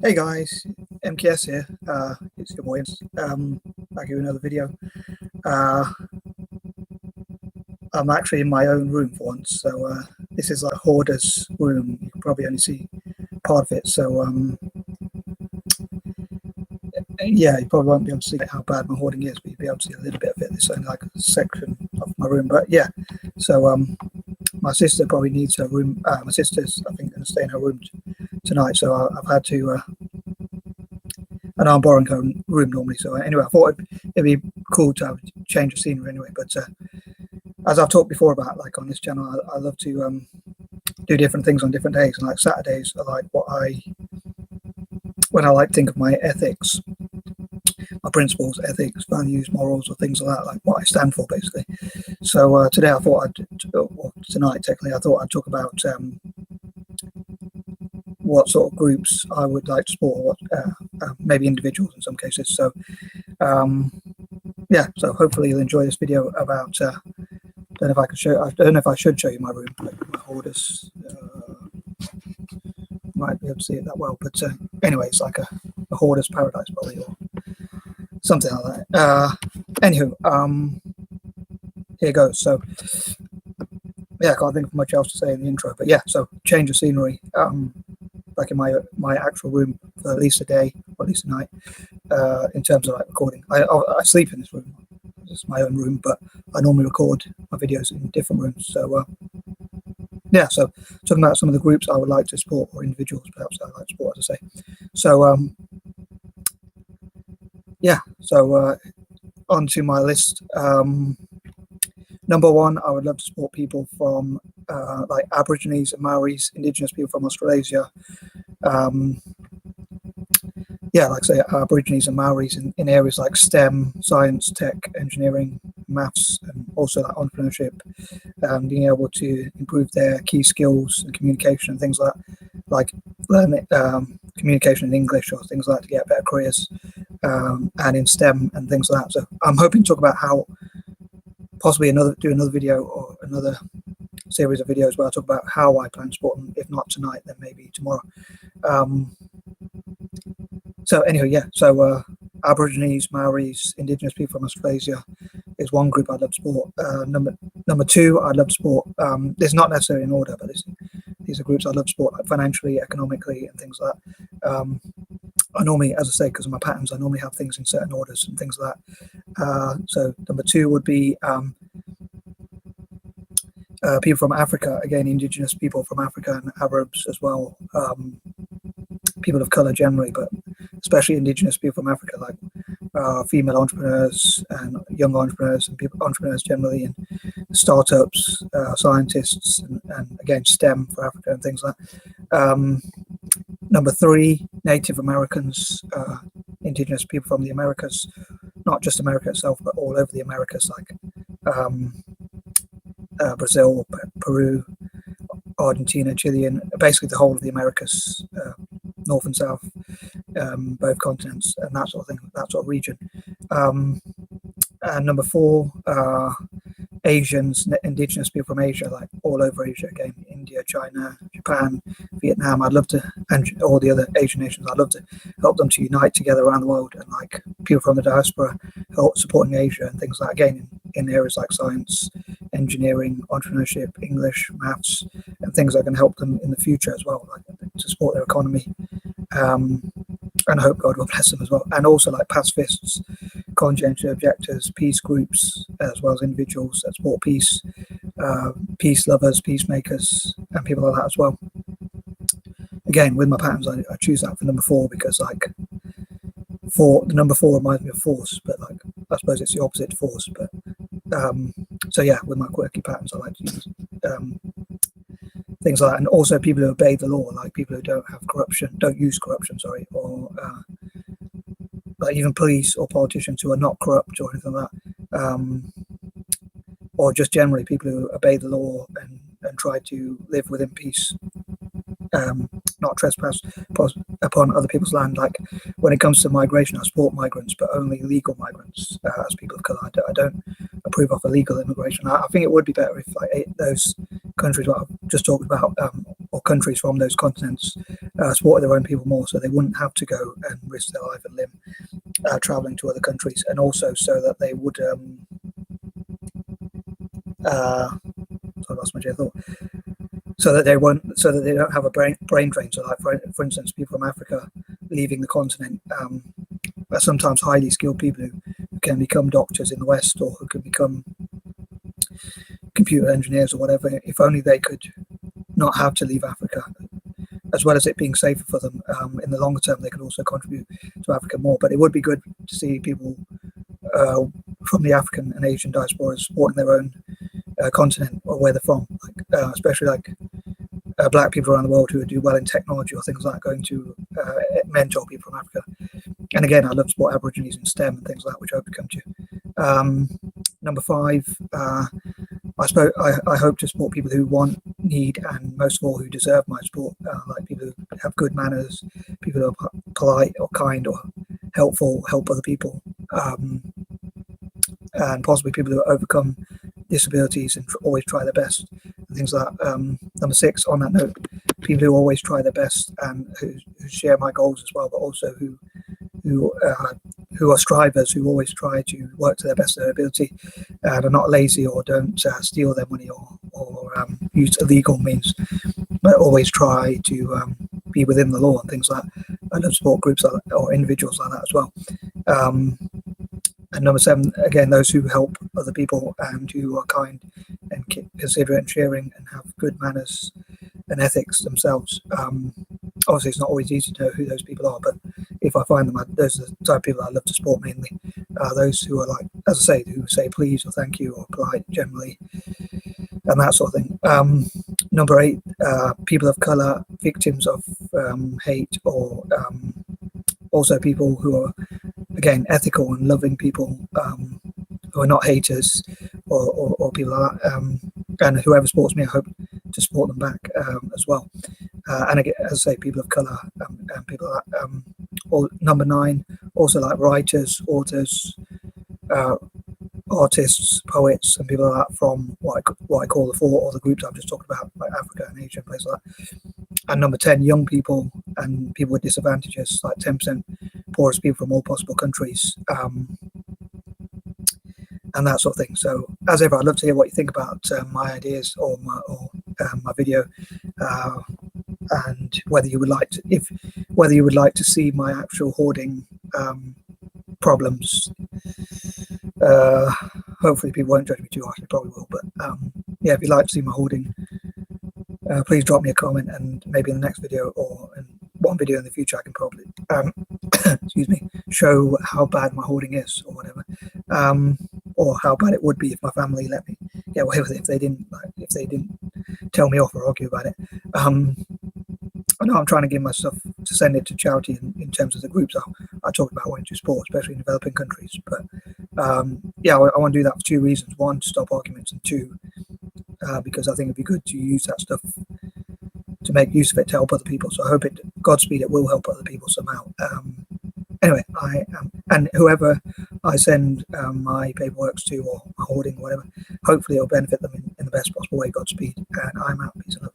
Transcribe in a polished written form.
Hey guys, MKS here. It's your boy. Back with another video. Uh, I'm actually in my own room for once, so this is like Hoarder's room. You can probably only see part of it, so yeah, you probably won't be able to see how bad my hoarding is, but you'll be able to see a little bit of it. It's only like a section of my room, but yeah. So my sister probably needs her room. My sister's, I think, going to stay in her room tonight, so I've had to. And I'm borrowing her room normally. So anyway, I thought it'd be cool to have a change of scenery anyway. But as I've talked before about, like on this channel, I love to do different things on different days. And like Saturdays are like when I like to think of my ethics, my principles, ethics, values, morals, or things like that, like what I stand for, basically. So today I thought tonight technically, I thought I'd talk about what sort of groups I would like to support, maybe individuals in some cases. So yeah, so hopefully you'll enjoy this video about I don't know if I can show, I don't know if I should show you my room, like my Hoarders. Might be able to see it that well, but anyway, it's like a Hoarder's paradise probably, or something like that. Anywho, here goes. So yeah, I can't think of much else to say in the intro, but yeah, so change of scenery. Back in my actual room for at least a day or at least a night, in terms of like recording. I sleep in this room. It's my own room, but I normally record my videos in different rooms. So yeah, so talking about some of the groups I would like to support, or individuals perhaps I like to support, as I say. So yeah, so onto my list. Number one, I would love to support people from like Aborigines and Maoris, Indigenous people from Australasia. Yeah, like I say, Aborigines and Maoris in areas like STEM, science, tech, engineering, maths, and also like entrepreneurship, and being able to improve their key skills and communication and things like learn communication in English or things like that to get better careers, and in STEM and things like that. So I'm hoping to talk about how possibly do another video or another series of videos where I talk about how I plan to support them. If not tonight, then maybe tomorrow. So anyway, yeah, so Aborigines, Maoris, Indigenous people from Australasia is one group I'd love to support. Number two, I'd love to support, it's not necessarily in order, but these are groups I'd love to support, like financially, economically, and things like that. I normally, as I say, because of my patterns, I normally have things in certain orders and things like that. So number two would be people from Africa, again, Indigenous people from Africa and Arabs as well, people of color generally, but especially Indigenous people from Africa, like female entrepreneurs and young entrepreneurs and entrepreneurs generally, and startups, scientists, and again, STEM for Africa and things like that. Number three, Native Americans, Indigenous people from the Americas, not just America itself, but all over the Americas, like Brazil, Peru, Argentina, Chile, and basically the whole of the Americas, north and south, both continents, and that sort of thing, that sort of region. And number four, Asians, Indigenous people from Asia, like all over Asia, again, India, China, Japan, Vietnam. I'd love to, and all the other Asian nations, I'd love to help them to unite together around the world, and like people from the diaspora help supporting Asia and things like, again, in areas like science, engineering, entrepreneurship, English, maths, and things that can help them in the future as well, like to support their economy. And I hope God will bless them as well. And also like pacifists, conscientious objectors, peace groups, as well as individuals that support peace, peace lovers, peacemakers, and people like that as well. Again, with my patterns, I choose that for number four because like the number four reminds me of force, but like I suppose it's the opposite to force. But so yeah, with my quirky patterns, I like to use things like that. And also people who obey the law, like people who don't use corruption, sorry, or like even police or politicians who are not corrupt or anything like that, or just generally people who obey the law and try to live within peace, not trespass upon other people's land. Like when it comes to migration, I support migrants, but only legal migrants. As people of color, I don't approve of illegal immigration. I think it would be better if like those countries what I've just talked about, or countries from those continents supported their own people more, so they wouldn't have to go and risk their life and limb traveling to other countries, and also so that they would so I lost my train of thought. So that they don't have a brain drain. So, like for instance, people from Africa leaving the continent are sometimes highly skilled people who can become doctors in the West, or who can become computer engineers or whatever. If only they could not have to leave Africa, as well as it being safer for them in the longer term, they could also contribute to Africa more. But it would be good to see people from the African and Asian diaspora supporting their own continent or where they're from, especially black people around the world who do well in technology or things like that, going to mentor people from Africa. And again, I love to support Aborigines in STEM and things like that, which I hope to come to. Number 5, I hope to support people who want, need, and most of all who deserve my support, like people who have good manners, people who are polite or kind or helpful, help other people, and possibly people who overcome disabilities and always try their best, and things like that. Number 6, on that note, people who always try their best and who share my goals as well, but also who are strivers, who always try to work to their best of their ability and are not lazy or don't steal their money or use illegal means, but always try to be within the law and things like that. I love support groups like that, or individuals like that as well. And number 7, again, those who help other people and who are kind and considerate and sharing and have good manners and ethics themselves. Obviously, it's not always easy to know who those people are, but if I find them, those are the type of people I love to support mainly. Those who are, like, as I say, who say please or thank you or polite generally, and that sort of thing. Number 8, people of colour, victims of hate, or also people who are, again, ethical and loving people, who are not haters or people like that. And whoever supports me, I hope to support them back as well. And again, as I say, people of colour and people like that. Or number 9, also like writers, authors, artists, poets, and people like that from what I call the 4 or the groups I've just talked about, like Africa and Asia and places like that. And number 10, young people and people with disadvantages, like 10% poorest people from all possible countries, and that sort of thing. So, as ever, I'd love to hear what you think about my ideas or my video, and whether you would like to see my actual hoarding problems. Hopefully, people won't judge me too harshly. Probably will, but yeah, if you'd like to see my hoarding, please drop me a comment, and maybe in the next video or in one video in the future, I can probably excuse me, show how bad my hoarding is or whatever, or how bad it would be if my family let me get away with it, if they didn't tell me off or argue about it. I know I'm trying to give myself to send it to charity in terms of the groups I talked about wanting to support, especially in developing countries. But yeah, I want to do that for 2 reasons: 1, to stop arguments, and 2, because I think it'd be good to use that stuff to make use of it to help other people. So I hope Godspeed, it will help other people somehow. Anyway, and whoever I send my paperwork to or my hoarding or whatever, hopefully it'll benefit them in the best possible way. Godspeed, and I'm out. Peace and love.